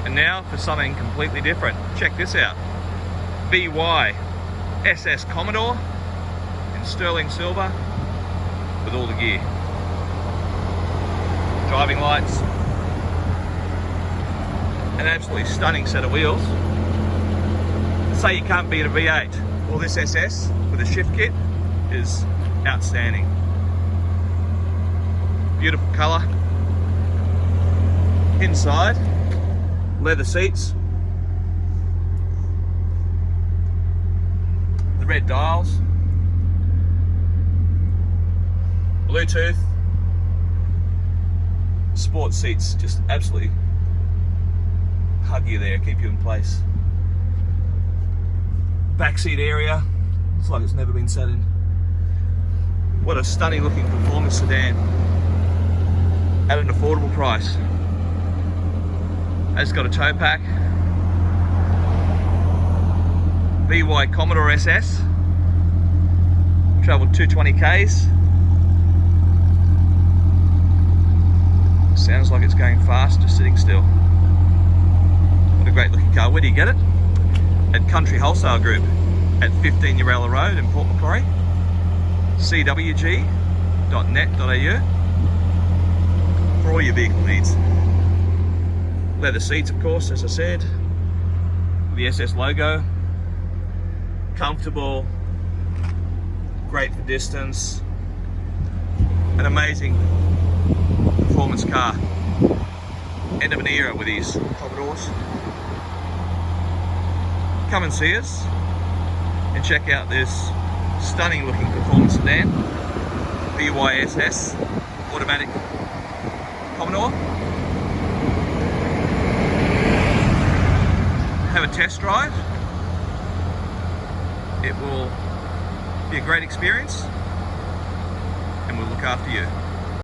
And now for something completely different. Check this out. VY SS Commodore in sterling silver with all the gear. Driving lights. An absolutely stunning set of wheels. Say you can't beat a V8. Well, this SS with a shift kit is outstanding. Beautiful colour. Inside, leather seats. The red dials. Bluetooth. Sport seats, just absolutely hug you there, keep you in place. Backseat area, looks like it's never been sat in. What a stunning looking performance sedan at an affordable price. It's got a tow pack. VY Commodore SS. Travelled 220 Ks. Sounds like it's going fast, just sitting still. What a great looking car. Where do you get it? At Country Wholesale Group at 15 Uralla Road in Port Macquarie. cwg.net.au for all your vehicle needs. Leather seats, of course, as I said. The SS logo. Comfortable. Great for distance. An amazing performance car. End of an era with these Commodores. Come and see us and check out this stunning looking performance sedan, VY SS automatic Commodore. Have a test drive. It will be a great experience and we'll look after you.